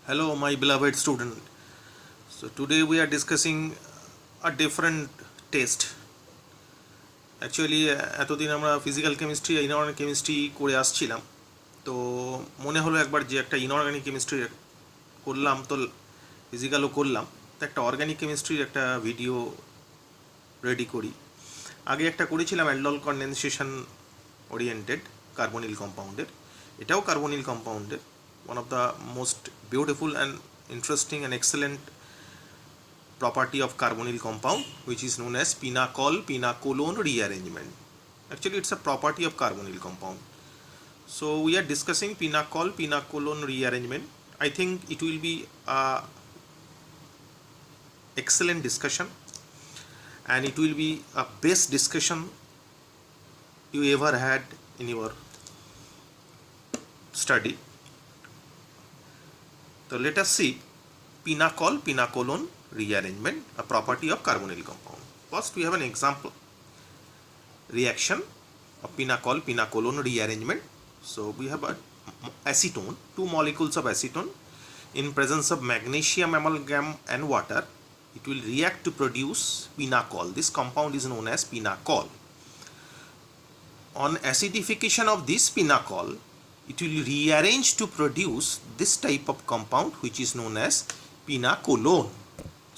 Hello, my beloved student. So today we are discussing a different test. Actually, এতদিন আমরা physical chemistry inorganic chemistry করে আসছিলাম, তো মনে হলো একবার যে একটা ইনঅর্গানিক কেমিস্ট্রি করলাম, তো ফিজিক্যালও করলাম, তো একটা অর্গানিক কেমিস্ট্রির একটা ভিডিও রেডি করি। আগে একটা করেছিলাম অ্যালডল কনডেনসেশন ওরিয়েন্টেড কার্বনিল কম্পাউন্ডের, এটাও carbonyl কম্পাউন্ডের, one of the most beautiful and interesting and excellent property of carbonyl compound, which is known as pinacolone rearrangement. Actually it's a property of carbonyl compound. So we are discussing pinacolone rearrangement. I think it will be a excellent discussion and it will be a best discussion you ever had in your study. So let us see pinacolone rearrangement, a property of carbonyl compound. First we have an example reaction of pinacolone rearrangement. So we have acetone, two molecules of acetone in presence of magnesium amalgam and water. It will react to produce pinacol. This compound is known as pinacol. On acidification of this pinacol, it will rearrange to produce this type of compound which is known as pinacolone.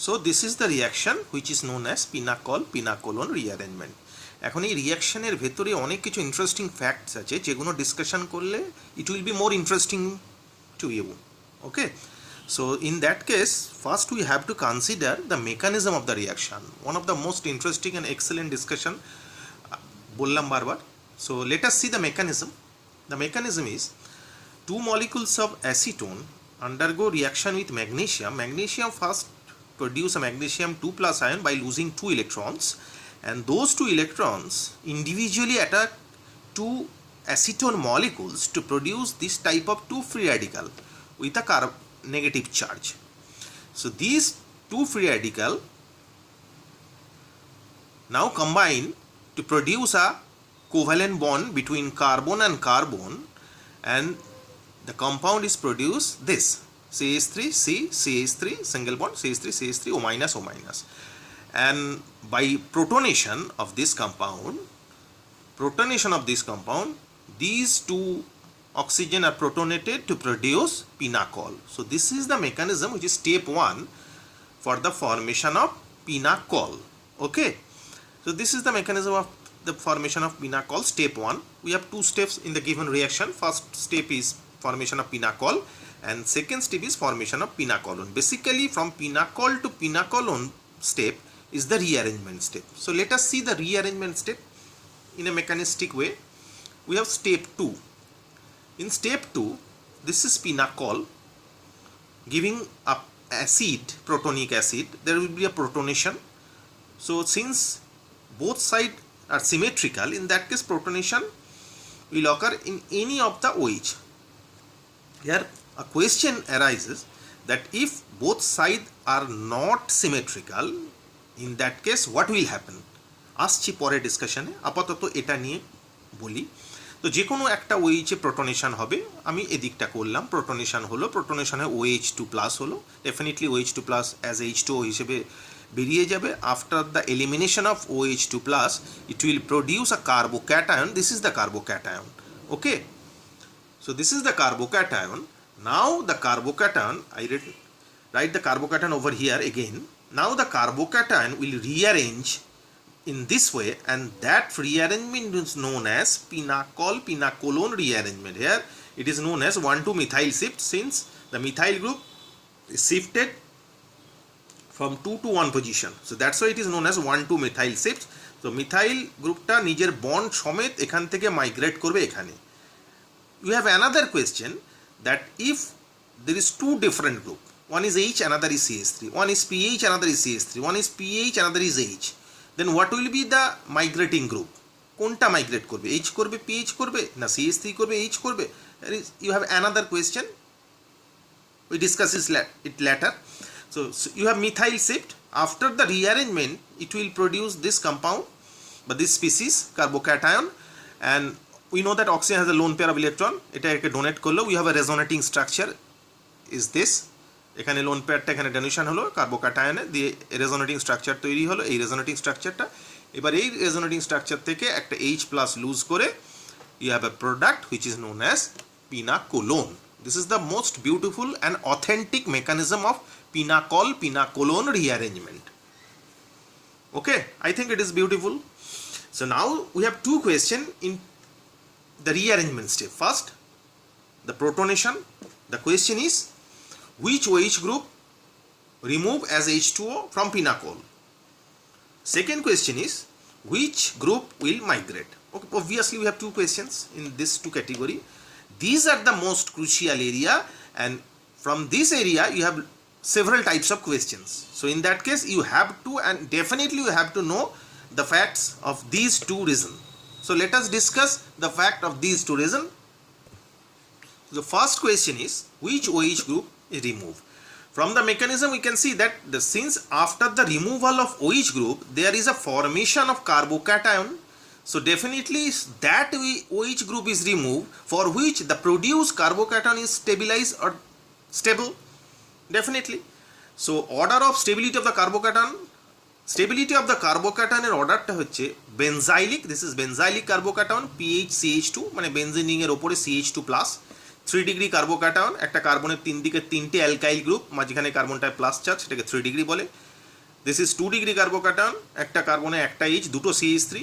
So this is the reaction which is known as pinacolone rearrangement. এখন এই রিঅ্যাকশনের ভেতরে অনেক কিছু interesting facts আছে যেগুলো discussion করলে it will be more interesting to you. Okay, so in that case first we have to consider the mechanism of the reaction, one of the most interesting and excellent discussion বললাম বারবার। So let us see the mechanism. The mechanism is two molecules of acetone undergo reaction with magnesium. Magnesium first produce a magnesium 2 plus ion by losing 2 electrons, and those 2 electrons individually attack two acetone molecules to produce this type of 2 free radical with a negative charge. So these 2 free radical now combine to produce a covalent bond between carbon and carbon, and the compound is produced this CH3 C CH3 single bond CH3 CH3 O minus O minus, and by protonation of this compound these two oxygen are protonated to produce pinacol. So this is the mechanism which is step 1 for the formation of pinacol. Okay, so this is the mechanism of the formation of pinacol, step 1. We have two steps in the given reaction. First step is formation of pinacol and second step is formation of pinacolone. Basically from pinacol to pinacolone step is the rearrangement step. So let us see the rearrangement step in a mechanistic way. We have step 2. In step 2, this is pinacol giving a acid, protonic acid. There will be a protonation. So since both sides are symmetrical, in that case protonation will occur in any of the OH. Here a question arises that if both sides are not symmetrical, in that case what will happen? আসছি পরে ডিসকাশনে, আপাতত এটা নিয়ে বলি। তো যে কোনো একটা ওএইচে প্রোটনেশন হবে, আমি এদিকটা করলাম, প্রোটনেশন হলো, প্রোটনেশনে OH2+ হলো, ডেফিনেটলি OH2+ অ্যাজ H2O হিসেবে বেরিয়ে যাবে। After the elimination of OH2+ it will produce a carbocation. This is the carbocation. Okay, so this is the carbocation. Now the carbocation, I write the carbocation over here again. Now the carbocation will rearrange in this way, and that rearrangement is known as pinacolone rearrangement. Here it is known as 1,2-methyl shift, since the methyl group is shifted from 2 to 1 position. So that's why it is known as 1,2-methyl shift. So methyl groupটা নিজের bond সমেত এখান থেকে migrate করবে এখানে। You have another question that if there is two different group, one is H, another is CH3, one is PH, another is CH3, one is PH, another is H, then what will be the migrating group? কোনটা migrate করবে? H করবে, PH করবে, না CH3 করবে, H করবে? You have another question, we discuss it later. So you have methyl shift. After the rearrangement it will produce this compound, but this species carbocation, and we know that oxygen has a lone pair of electron, এটা একে donate করলো, we have a resonating structure is this, এখানে loan পেয়ারটা এখানে donation হলো কার্বোক্যাটায়নে দিয়ে resonating structure তৈরি হলো, এই রেজোনেটিং স্ট্রাকচারটা। এবার এই রেজোনেটিং স্ট্রাকচার থেকে একটা H প্লাস লুজ করে you have a product which is known as pinacolone. This is the most beautiful and authentic mechanism of pinacolone rearrangement. Okay, I think it is beautiful. So now we have two questions in the rearrangement step. First, the protonation. The question is, which OH group remove as H2O from pinacol? Second question is, which group will migrate? Okay, obviously we have two questions in this two category. These are the most crucial area, and from this area you have several types of questions. So in that case you have to, and definitely you have to know the facts of these two reasons. So let us discuss the fact of these two reasons. The first question is, which OH group is removed? From the mechanism we can see that since after the removal of OH group there is a formation of carbocation, so definitely that OH group is removed for which the produced carbocation is stabilized or stable, definitely. So order of stability of the carbocation, stability of the carbocation এর অর্ডারটা হচ্ছে বেনজাইলিক, this is বেনজাইলিক carbocation PHCH2 মানে বেনজিনিং এর উপরে CH2 plus, 3 degree carbocation, একটা কার্বনের তিন দিকে তিনটে অ্যালকাইল গ্রুপ, মাঝখানে কার্বনটায় প্লাস চার্জ, সেটাকে 3 ডিগ্রি বলে। দিস ইজ 2 ডিগ্রি কার্বোক্যাটায়ন, একটা কার্বনে একটা H, দুটো CH3,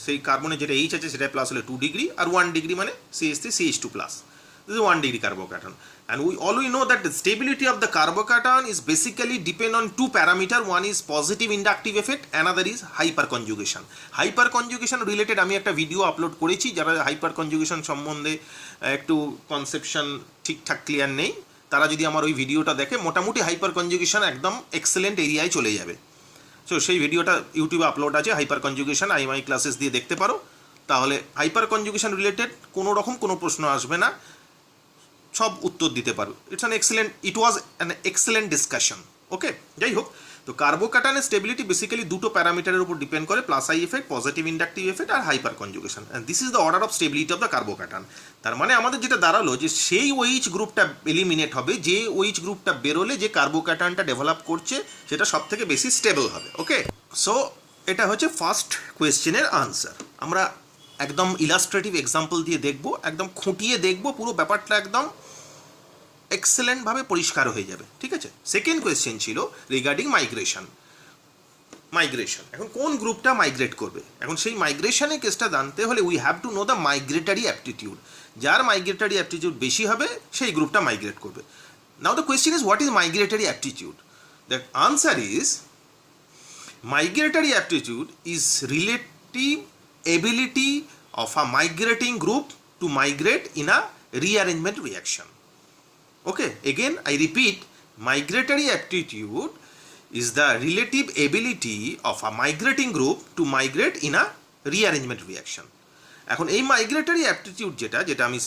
সেই কার্বনে যেটা H আছে সেটা প্লাস হলে 2 ডিগ্রি, আর 1 ডিগ্রি মানে CH3 CH2 plus. This is 1 degree carbocation, and we know that the stability of the carbocation is basically depend on two parameters. One is positive inductive effect, another is hyperconjugation. Hyperconjugation related আমি একটা video upload করেছি, যারা হাইপারকনজুগেশন সম্বন্ধে একটু conception ঠিকঠাক clear নেই তারা যদি আমার ওই ভিডিওটা দেখে মোটামুটি হাইপারকনজুগেশন একদম এক্সেলেন্ট এরিয়ায় চলে যাবে। সো সেই ভিডিওটা ইউটিউবে আপলোড আছে, হাইপারকনজুগেশন IMI ক্লাসেস দিয়ে দেখতে পারো, তাহলে হাইপারকনজুগেশন রিলেটেড কোনো রকম কোনো প্রশ্ন আসবে না, সব উত্তর দিতে পারো। ইট ওয়াজ অ্যান এক্সেলেন্ট ডিসকাশন। ওকে, যাই হোক, তো কার্বোক্যাটায়নের স্টেবিলিটি বেসিক্যালি দুটো প্যারামিটারের উপর ডিপেন্ড করে, plus I effect, positive inductive effect আর hyperconjugation, and this is the order of stability of the carbocation. তার মানে আমাদের যেটা দাঁড়ালো যে সেই OH গ্রুপটা এলিমিনেট হবে, যে OH গ্রুপটা বেরোলে যে কার্বোক্যাটায়নটা ডেভেলপ করছে সেটা সব থেকে বেশি স্টেবল হবে। ওকে, সো এটা হচ্ছে ফার্স্ট কোয়েশ্চেনের আনসার। আমরা একদম ইলাস্ট্রেটিভ এক্সাম্পল দিয়ে দেখব, একদম খুঁটিয়ে দেখব, পুরো ব্যাপারটা একদম এক্সেলেন্টভাবে পরিষ্কার হয়ে যাবে। ঠিক আছে, সেকেন্ড কোয়েশ্চেন ছিল রিগার্ডিং মাইগ্রেশন। এখন কোন গ্রুপটা মাইগ্রেট করবে, এখন সেই মাইগ্রেশনের কেসটা জানতে হলে we have to know the migratory aptitude. যার মাইগ্রেটারি অ্যাপটিটিউড বেশি হবে সেই গ্রুপটা মাইগ্রেট করবে। Now the question is what is migratory aptitude? The answer is migratory aptitude is relative ability of a migrating group to migrate in a rearrangement reaction. Okay, again I repeat, migratory aptitude is the relative ability of a migrating group to migrate in a rearrangement reaction. এখন এই migratory aptitude যেটা আমি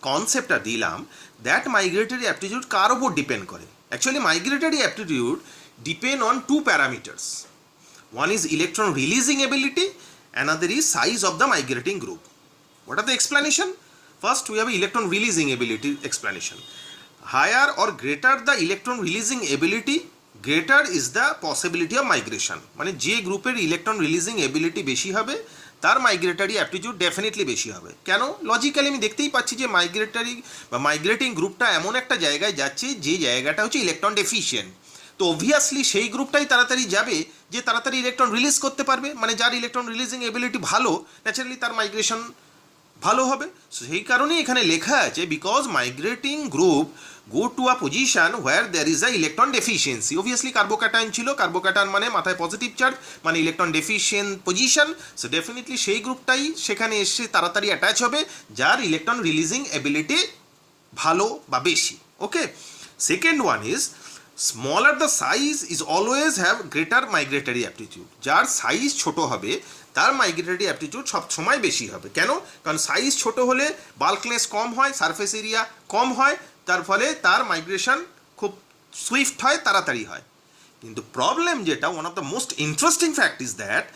কনসেপ্টটা দিলাম, that migratory aptitude কার উপর depend করে? Actually migratory aptitude depend on two parameters. One is electron releasing ability, another is size of the migrating group. What are the explanation? First we have electron releasing ability explanation. Higher or greater the electron releasing ability, greater is the possibility of migration. মানে যে গ্রুপের electron releasing ability বেশি হবে তার migratory aptitude definitely বেশি হবে। কেন? Logically আমি দেখতেই পাচ্ছি যে মাইগ্রেটারি বা মাইগ্রেটিং গ্রুপটা এমন একটা জায়গায় যাচ্ছে যে জায়গাটা হচ্ছে ইলেকট্রন ডেফিশিয়েন্ট, তো অবভিয়াসলি সেই গ্রুপটাই তাড়াতাড়ি যাবে যে তাড়াতাড়ি ইলেকট্রন রিলিজ করতে পারবে, মানে যার ইলেকট্রন রিলিজিং এবিলিটি ভালো, ন্যাচারালি তার মাইগ্রেশন ভালো হবে। সেই কারণেই এখানে লেখা আছে because migrating group go to a position where there is a electron deficiency. Obviously carbocation ছিল, কার্বোক্যাটায়ন মানে মাথায় পজিটিভ চার্জ, মানে electron deficient position, so definitely সেই গ্রুপটাই সেখানে এসে তাড়াতাড়ি অ্যাটাচ হবে যার ইলেকট্রন রিলিজিং এবিলিটি ভালো বা বেশি। Okay, second one is smaller the size is always have greater migratory aptitude. যার সাইজ ছোট হবে তার মাইগ্রেটারি অ্যাপটিটিউড সব সময় বেশি হবে। কেন? কারণ সাইজ ছোট হলে বাল্কনেস কম হয়, সারফেস এরিয়া কম হয়, তার ফলে তার মাইগ্রেশন খুব সুইফট হয়, তাড়াতাড়ি হয়। কিন্তু প্রবলেম যেটা, one of the most interesting fact is that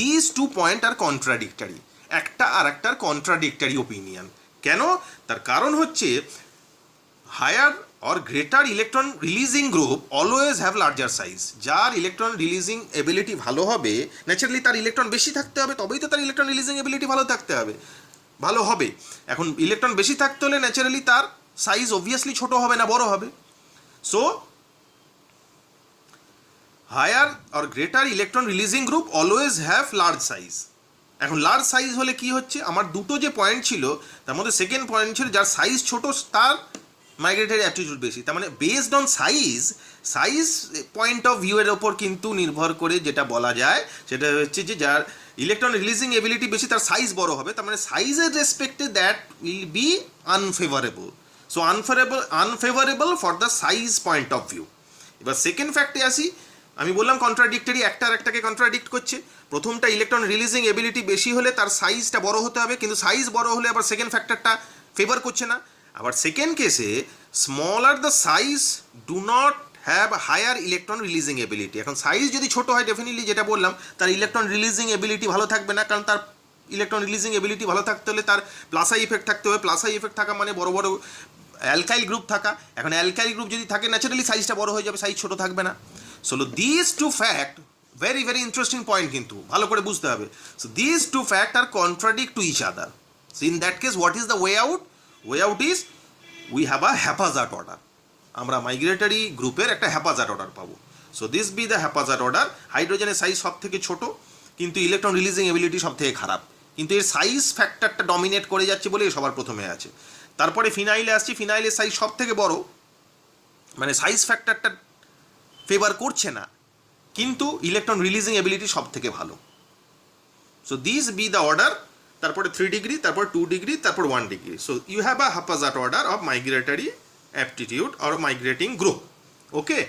these two point are contradictory. একটা আর একটার কন্ট্রাডিক্টরি ওপিনিয়ন। কেন? তার কারণ হচ্ছে higher or greater electron releasing group always have larger size. যার ইলেকট্রন রিলিজিং এবিলিটি ভালো হবে, ন্যাচারালি তার ইলেকট্রন বেশি থাকতে হবে, তবেই তো তার ইলেকট্রন রিলিজিং এবিলিটি ভালো হবে। এখন ইলেকট্রন বেশি থাকতে হলে ন্যাচারালি তার সাইজ অবভিয়াসলি ছোট হবে না, বড় হবে। So higher or greater electron releasing group always have large size. এখন লার্জ সাইজ হলে কি হচ্ছে, আমার দুটো যে পয়েন্ট ছিল তার মধ্যে সেকেন্ড পয়েন্ট ছিল যার সাইজ ছোট তার মাইগ্রেটরি অ্যাপটিটিউড বেশি। তার মানে based on size point of view এর ওপর কিন্তু নির্ভর করে যেটা বলা যায় সেটা হচ্ছে যে যার ইলেকট্রন রিলিজিং এবিলিটি বেশি তার সাইজ বড় হবে। তার মানে সাইজের রেসপেক্টে that will be unfavourable. So unfavourable for the size point of view. এবার সেকেন্ড ফ্যাক্টে আসি, আমি বললাম কন্ট্রাডিক্টরি, একটা আর একটাকে কন্ট্রাডিক্ট করছে। প্রথমটা ইলেকট্রন রিলিজিং এবিলিটি বেশি হলে তার সাইজটা বড় হতে হবে, কিন্তু সাইজ বড় হলে আবার সেকেন্ড ফ্যাক্টরটা ফেভার করছে না। আবার সেকেন্ড কেসে smaller the size do not have higher electron releasing ability. এখন সাইজ যদি ছোট হয় ডেফিনেটলি যেটা বললাম তার ইলেকট্রন রিলিজিং এবিলিটি ভালো থাকবে না, কারণ তার ইলেকট্রন রিলিজিং এবিলিটি ভালো থাকতে হলে তার প্লাস আই ইফেক্ট থাকতে হবে। প্লাস আই ইফেক্ট থাকা মানে বড় বড় অ্যালকাইল গ্রুপ থাকা। এখন অ্যালকাইল গ্রুপ যদি থাকে ন্যাচারালি সাইজটা বড় হয়ে যাবে, সাইজ ছোট থাকবে না। So this two fact, very very interesting point, কিন্তু ভালো করে বুঝতে হবে। So this two fact are contradict to each other. So in that case what is the way out? Way out is we have a haphazard order. আমরা migratory গ্রুপের একটা haphazard order পাবো। So this be the haphazard order. হাইড্রোজেনের size সব থেকে ছোট, কিন্তু electron releasing ability সব থেকে খারাপ, কিন্তু এর সাইজ ফ্যাক্টরটা ডমিনেট করে যাচ্ছে বলে সবার প্রথমে আছে। তারপরে ফিনাইলে আসছি, ফিনাইলের সাইজ সব থেকে বড়, মানে সাইজ ফ্যাক্টরটা ফেভার করছে না, কিন্তু ইলেকট্রন রিলিজিং এবিলিটি সব থেকে ভালো। So this be the order. তারপরে 3 ডিগ্রি, তারপর 2 ডিগ্রি, তারপর 1 degree. So you have a haphazard order of migratory aptitude or migrating group. Okay,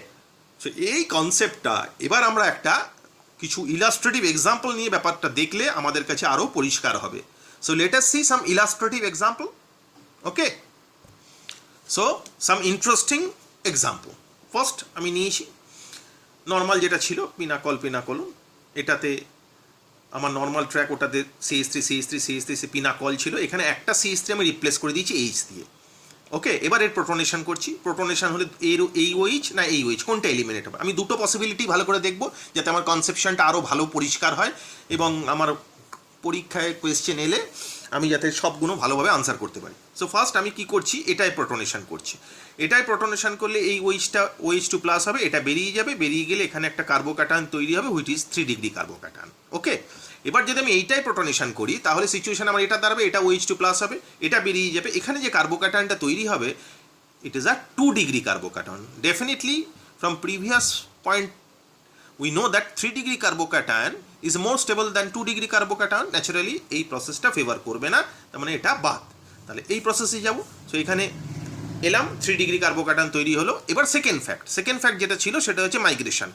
so এই কনসেপ্টটা এবার আমরা একটা কিছু ইলাস্ট্রেটিভ এক্সাম্পল নিয়ে ব্যাপারটা দেখলে আমাদের কাছে আরও পরিষ্কার হবে। So let us see some illustrative example. Okay, so some interesting example. First আমি নিয়েছি নর্মাল যেটা ছিল পিনাকল, এটাতে আমার নর্মাল ট্র্যাক, ওটাতে CH3 পিনাকল ছিল। এখানে একটা CH3 আমি রিপ্লেস করে দিয়েছি H দিয়ে। ওকে, এবার এর প্রোটনেশন করছি। প্রোটনেশন হলে এই OH না এই OH কোনটা এলিমিনেট হবে, আমি দুটো পসিবিলিটি ভালো করে দেখব যাতে আমার কনসেপশনটা আরও ভালো পরিষ্কার হয় এবং আমার পরীক্ষায় কোয়েশ্চেন এলে আমি যাতে সবগুলো ভালোভাবে আনসার করতে পারি। সো ফার্স্ট আমি কি করছি, এটাই প্রোটনেশন করছি। এটাই প্রোটনেশন করলে এই OH2+ হবে, এটা বেরিয়ে যাবে। বেরিয়ে গেলে এখানে একটা কার্বোক্যাটায়ন তৈরি হবে, হুইচ ইজ 3 ডিগ্রি কার্বোক্যাটায়ন। ওকে, এবার যদি আমি এইটাই প্রোটনেশন করি তাহলে সিচুয়েশন আমার এটা দাঁড়াবে, এটা OH2+ হবে, এটা বেরিয়ে যাবে। এখানে যে কার্বোক্যাটায়নটা তৈরি হবে it is a 2 degree carbocation. Definitely from previous point we know that 3 degree carbocation is more stable than 2 degree carbocation. Naturally এই প্রসেসটা ফেভার করবে না, তার মানে এটা বাদ। তাহলে এই প্রসেসে যাব। সো এখানে এলাম, 3 ডিগ্রি কার্বোক্যাটায়ন তৈরি হলো। এবার সেকেন্ড ফ্যাক্ট যেটা ছিল সেটা হচ্ছে মাইগ্রেশন।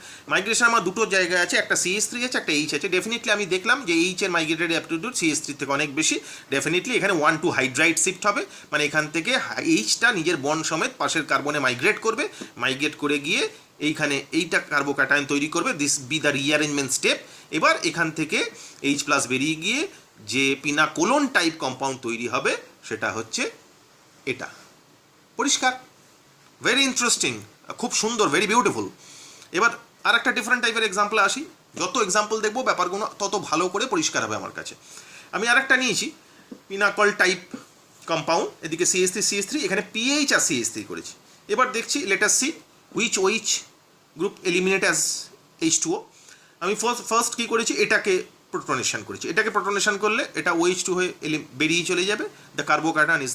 আমার দুটো জায়গায় আছে, একটা CH3 আছে, একটা H আছে। ডেফিনেটলি আমি দেখলাম যে H এর মাইগ্রেটরি অ্যাপটিটিউড CH3 থেকে অনেক বেশি। ডেফিনেটলি এখানে 1 to হাইড্রাইড শিফট হবে, মানে এখান থেকে Hটা নিজের বন্ড সমেত পাশের কার্বনে মাইগ্রেট করে গিয়ে এইখানে এইটা কার্বোক্যাটায়ন তৈরি করবে। This be the rearrangement step. এবার এখান থেকে H+ বেরিয়ে গিয়ে যে পিনাকোলন টাইপ কম্পাউন্ড তৈরি হবে সেটা হচ্ছে এটা। পরিষ্কার? ভেরি ইন্টারেস্টিং, খুব সুন্দর, ভেরি বিউটিফুল। এবার আর একটা ডিফারেন্ট টাইপের এক্সাম্পলে আসি। যত এক্সাম্পল দেখবো ব্যাপারগুলো তত ভালো করে পরিষ্কার হবে আমার কাছে। আমি আর একটা নিয়েছি পিনাকল টাইপ কম্পাউন্ড, এদিকে CH3, এখানে PH আর CH3 করেছি। এবার দেখছি let us C which OH group eliminate as H2O. আমি ফার্স্ট কী করেছি, এটাকে প্রোটনেশন করেছি। এটাকে প্রোটনেশন করলে এটা OH2 হয়ে বেরিয়ে চলে যাবে। The carbocation is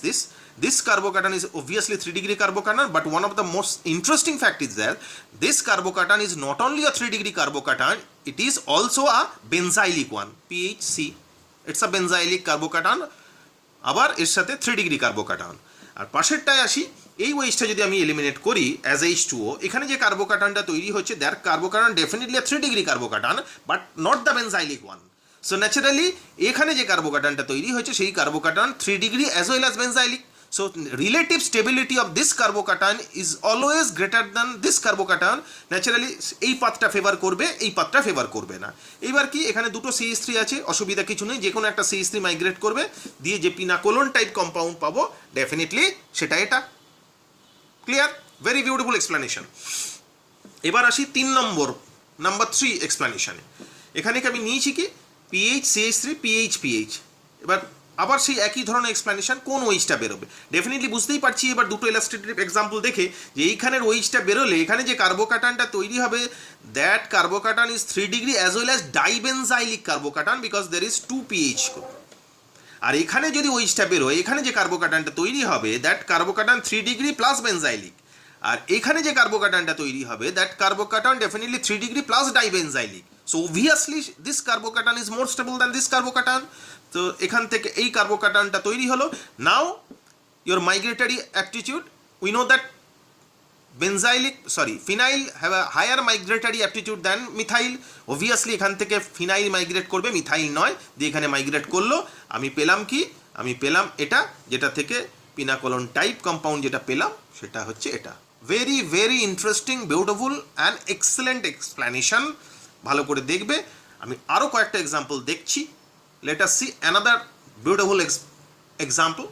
this carbocation is obviously 3 degree carbocation, but one of the most interesting fact is that this carbocation is not only a 3 degree carbocation, it is also a benzylic one, PHC. It's a benzylic carbocation, আবার এর সাথে 3 degree carbocation। আর পাশেরটায় আসি, এই ওয়েজটা যদি আমি eliminate করি as H2O, এখানে যে কার্বোক্যাটায়নটা তৈরি হচ্ছে that carbocation definitely 3 degree carbocation, but not the benzylic one. So naturally এখানে যে কার্বোক্যাটায়নটা তৈরি হয়েছে সেই carbocation 3 degree as well as benzylic. So relative stability of this carbocation is always greater than this carbocation. Naturally এই পাথটা favour করবে, এই পাথটা ফেভার করবে না। এবার কি, এখানে দুটো CH3 আছে, অসুবিধা কিছু নেই, যে কোনো একটা CH3 মাইগ্রেট করবে, দিয়ে যে পিনাকোলন টাইপ কম্পাউন্ড পাবো ডেফিনেটলি সেটা এটা। ক্লিয়ার? Very beautiful explanation. এবার আসি 3 নম্বর 3 এক্সপ্লেনেশনে। এখানে কি আমি নিয়েছি কি পিএইচ CH3 পিএইচ। এবার আবার সেই একই ধরনের এক্সপ্লেনেশন, কোন ওইচটা বেরোবে। ডেফিনেটলি বুঝতেই পারছি এবার দুটো ইলাস্ট্রেটিভ এক্সাম্পল দেখে যে এইখানের ওইচটা বেরোলে এখানে যে কার্বোকাটানটা তৈরি হবে, that carbocation is 3 degree as well as dibenzylic carbocation because there is 2 PH group. আর এখানে যদি ওইচটা বেরোয়, এখানে যে কার্বোকাটানটা তৈরি হবে that carbocation 3 degree plus benzylic, আর এখানে যে কার্বোকাটানটা তৈরি হবে that carbocation definitely 3 degree plus dibenzylic. So obviously this carbocation is more stable than this carbocation. তো এখান থেকে এই কার্বোকাটানটা তৈরি হলো। Now your migratory aptitude, we know that phenyl have a higher migratory aptitude than methyl. Obviously এখান থেকে phenyl migrate করবে, মিথাইল নয়, দিয়ে এখানে মাইগ্রেট করলো। আমি পেলাম কি? আমি পেলাম এটা, যেটা থেকে পিনাকোলন টাইপ কম্পাউন্ড যেটা পেলাম সেটা হচ্ছে এটা। Very very interesting, beautiful and excellent explanation. ভালো করে দেখবে। আমি আরও কয়েকটা এক্সাম্পল দেখছি। Let us see another beautiful example.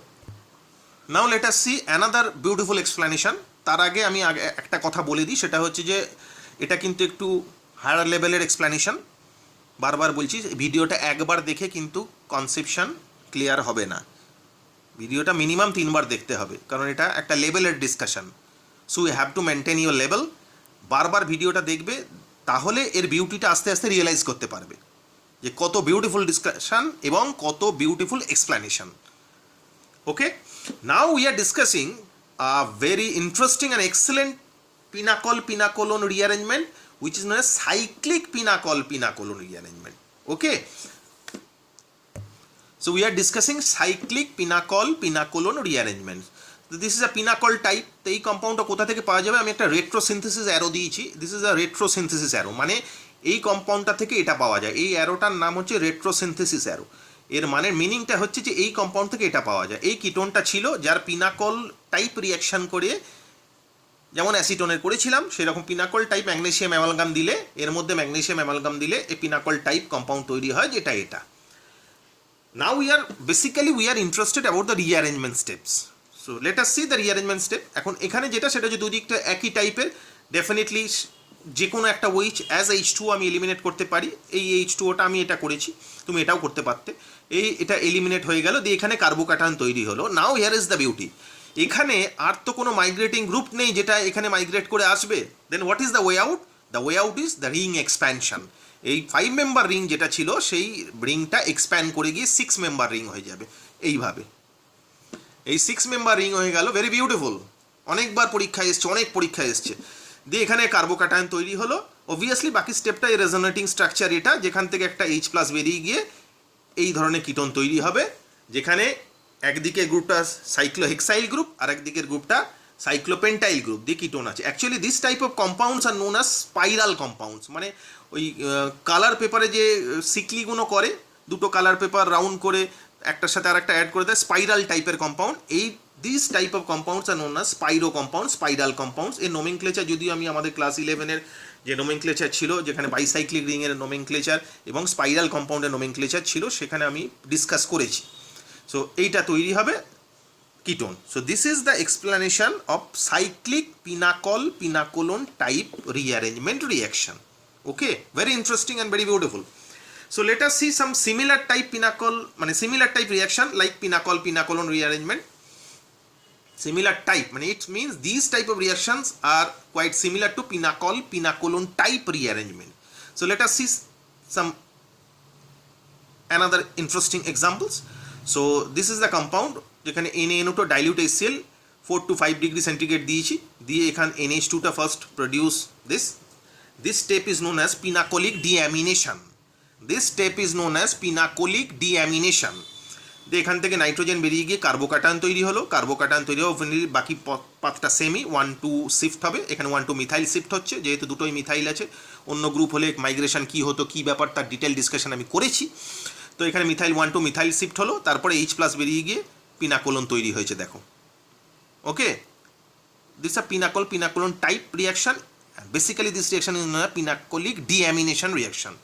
Now let us see another beautiful explanation. তার আগে আমি একটা কথা বলে দিই, সেটা হচ্ছে যে এটা কিন্তু একটু হায়ার লেভেলের এক্সপ্লেনেশন। বারবার বলছি, ভিডিওটা একবার দেখে কিন্তু কনসেপশন ক্লিয়ার হবে না। ভিডিওটা মিনিমাম 3 বার দেখতে হবে, কারণ এটা একটা লেভেলের discussion. So you have to maintain your level. বারবার ভিডিওটা দেখবে, তাহলে এর বিউটিটা আস্তে আস্তে রিয়েলাইজ করতে পারবে যে কত বিউটিফুল ডিসকাশন এবং কত beautiful explanation. Okay, now we are discussing a very interesting and excellent pinacol-pinacolon rearrangement which is known as cyclic pinacol-pinacolon rearrangement. Okay, so we are discussing cyclic pinacol-pinacolon rearrangement. So this is a pinacol type. তো এই কম্পাউন্ডটা কোথা থেকে পাওয়া যাবে? আমি একটা retrosynthesis arrow দিয়েছি। This is a retrosynthesis arrow, মানে এই কম্পাউন্ডটা থেকে এটা পাওয়া যায়। এই অ্যারোটার নাম হচ্ছে রেট্রোসিনথেসিস অ্যারো। এর মানে মিনিংটা হচ্ছে যে এই কম্পাউন্ড থেকে এটা পাওয়া যায়। এই কিটোনটা ছিল যার পিনাকল টাইপ রিয়াকশন করে, যেমন অ্যাসিটোনের করেছিলাম সেরকম পিনাকল টাইপ ম্যাগনেসিয়াম অ্যামালগাম দিলে, এর মধ্যে ম্যাগনেসিয়াম অ্যামালগাম দিলে এই পিনাকল টাইপ কম্পাউন্ড তৈরি হয়, যেটা এটা। Now we are interested about the rearrangement steps. So let us see the rearrangement step. এখন এখানে যেটা, সেটা যে দুদিকটা একই টাইপের, ডেফিনেটলি যে কোনো একটা ওইচ অ্যাজ H2 আমি এলিমিনেট করতে পারি। এই H2ওটা আমি এটা করেছি, তুমি এটাও করতে পারতে। এটা এলিমিনেট হয়ে গেল, দিয়ে এখানে কার্বোকাটান তৈরি হলো। নাও হিয়ার ইজ দ্য বিউটি, এখানে আর তো কোনো মাইগ্রেটিং গ্রুপ নেই যেটা এখানে মাইগ্রেট করে আসবে। Then what is the way out? The way out is the ring expansion. এই 5 মেম্বার রিং যেটা ছিল সেই রিংটা এক্সপ্যান্ড করে গিয়ে 6 মেম্বার রিং হয়ে যাবে। এইভাবে এই 6 মেম্বার রিং হয়ে গেল। Very beautiful. অনেকবার পরীক্ষায় এসছে, অনেক পরীক্ষায় এসছে। দিয়ে এখানে কার্বোকাটায়ন তৈরি হলো। অবভিয়াসলি বাকি স্টেপটা এই রেজোনেটিং স্ট্রাকচার, এটা যেখান থেকে একটা H+ বেরিয়ে গিয়ে এই ধরনের কিটোন তৈরি হবে, যেখানে একদিকে গ্রুপটা সাইক্লোহেক্সাইল গ্রুপ আর একদিকের গ্রুপটা সাইক্লোপেন্টাইল গ্রুপ দিয়ে কিটোন আছে। Actually this type of compounds are known as spiral compounds, মানে ওই কালার পেপারে যে সিকলিগুলো করে, দুটো কালার পেপার রাউন্ড করে একটার সাথে আর একটা অ্যাড করে দেয়, স্পাইরাল টাইপের compound. This type of compounds are known as স্পাইরো compound, spiral compounds. এর নোমেনক্লেচার যদিও আমি আমাদের ক্লাস 11-এর যে নোমেনক্লেচার ছিল, যেখানে বাইসাইক্লিক রিংয়ের নোমেনক্লেচার এবং স্পাইরাল কম্পাউন্ডের নোমেনক্লেচার ছিল, সেখানে আমি ডিসকাস করেছি। সো এইটা তৈরি হবে ketone. So this is the explanation of cyclic pinacol pinacolone type rearrangement reaction. Okay, very interesting and very beautiful. So let us see some similar type similar type reaction like pinacol-pinacolon rearrangement. Similar type, it means these type of reactions are quite similar to pinacol-pinacolon type rearrangement. So let us see some another interesting examples. So this is the compound, যেখানে NaNO2 dilute HCl 4 to 5 degree centigrade দিয়েছি, দিয়ে এখানে NH2টা first produce this step is known as pinacolic deamination. This step is known as pinacolic deamination. এখান থেকে nitrogen বেরিয়ে গিয়ে কার্বোকাটান তৈরি হলো। কার্বোকাটান তৈরি হবে, বাকি পাথটা সেমই, 1-2 শিফট হবে। এখানে 1-2 মিথাইল শিফট হচ্ছে, যেহেতু দুটোই মিথাইল আছে। অন্য গ্রুপ হলে মাইগ্রেশন কী হতো, কী ব্যাপার, তার ডিটেল ডিসকাশন আমি করেছি। তো এখানে মিথাইল 1-2 মিথাইল শিফট হলো, তারপরে H+ বেরিয়ে গিয়ে পিনাকোলন তৈরি হয়েছে, দেখো। Okay, this a pinacol pinacolone type reaction. Basically this reaction is non pinacolic deamination reaction.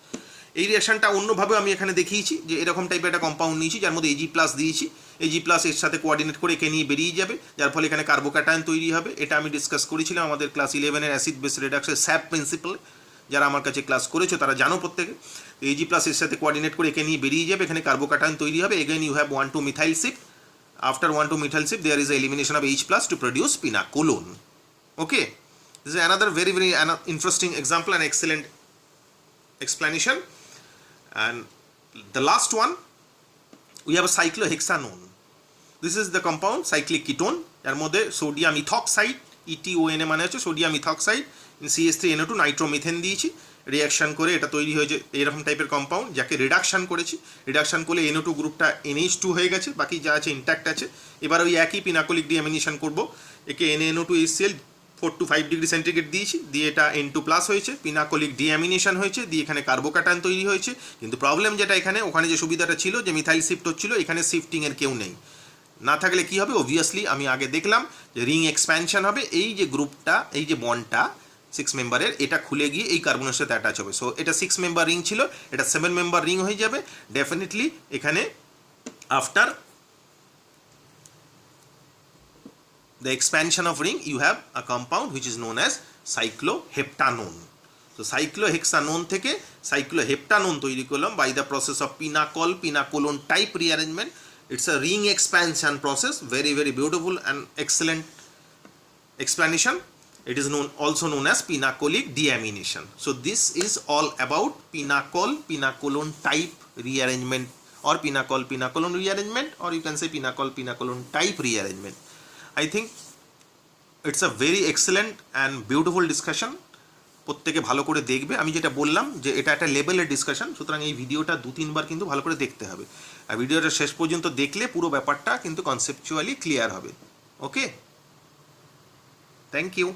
এই রিয়াকশনটা অন্যভাবে আমি এখানে দেখিয়েছি, যে এরকম টাইপের একটা কম্পাউন্ড নিয়েছি যার মধ্যে Ag+ দিয়েছি, Ag প্লাস এর সাথে কোঅর্ডিনেট করে একে নিয়ে বেরিয়ে যাবে, যার ফলে এখানে কার্বোক্যাটায়ন তৈরি হবে। এটা আমি ডিসকাস করেছিলাম আমাদের ক্লাস 11 এর acid base reduction sap principal, যারা আমার কাছে ক্লাস করেছো তারা জানো প্রত্যেকে। Ag প্লাস এর সাথে কোঅর্ডিনেট করে একে নিয়ে বেরিয়ে যাবে, এখানে কার্বোক্যাটায়ন তৈরি হবে। Again you have 1,2-methyl shift. After 1,2-methyl shift there is a elimination of H plus to produce pinacolone. Okay, this is another very interesting example and excellent explanation. And the last one, we have a cyclohexanone. This is the compound cyclic ketone. এর মধ্যে sodium ethoxide, ETON মানে হচ্ছে sodium ethoxide, CH3NO2 nitromethane দিয়েছি, reaction করে এটা তৈরি হয়েছে এরকম টাইপের কম্পাউন্ড, যাকে রিডাকশন করেছি। রিডাকশন করলে NO2 গ্রুপটা NH2 হয়ে গেছে, বাকি যা আছে ইন্ট্যাক্ট আছে। এবার ওই একই পিনাকোলিক ডিঅ্যামিনেশন করব, একে Na2HCl 4 to 5 ডিগ্রি সেন্টিগ্রেড দিয়েছি, দিয়ে এটা N2 প্লাস হয়েছে, পিনাকোলিক ডিঅ্যামিনেশন হয়েছে, দিয়ে এখানে কার্বোক্যাটায়ন তৈরি হয়েছে। কিন্তু প্রবলেম যেটা এখানে, ওখানে যে সুবিধাটা ছিল যে মিথাইল শিফট হচ্ছিল, এখানে শিফটিংয়ের কেউ নেই। না থাকলে কি হবে, অবভিয়াসলি আমি আগে দেখলাম যে রিং এক্সপ্যানশন হবে, এই যে গ্রুপটা, এই যে বন্ডটা 6 মেম্বারের, এটা খুলে গিয়ে এই কার্বনের সাথে অ্যাটাচ হবে। সো এটা 6 মেম্বার রিং ছিল, এটা 7 মেম্বার রিং হয়ে যাবে ডেফিনেটলি। এখানে after the expansion of ring you have a compound which is known as cycloheptanone. So cyclohexanone থেকে cycloheptanone তৈরি করলাম by the process of pinacolone type rearrangement. It's a ring expansion process, very beautiful and excellent explanation. It is also known as pinacolic deamination. So this is all about pinacolone type rearrangement, or pinacolone rearrangement, or you can say pinacolone type rearrangement. I think it's a very excellent and beautiful discussion. প্রত্যেকে ভালো করে দেখবে। আমি যেটা বললাম যে এটা একটা লেভেলের ডিসকাশন, সুতরাং এই ভিডিওটা 2-3 বার কিন্তু ভালো করে দেখতে হবে। আর ভিডিওটা শেষ পর্যন্ত দেখলে পুরো ব্যাপারটা কিন্তু কনসেপচুয়ালি ক্লিয়ার হবে। ওকে, থ্যাংক ইউ।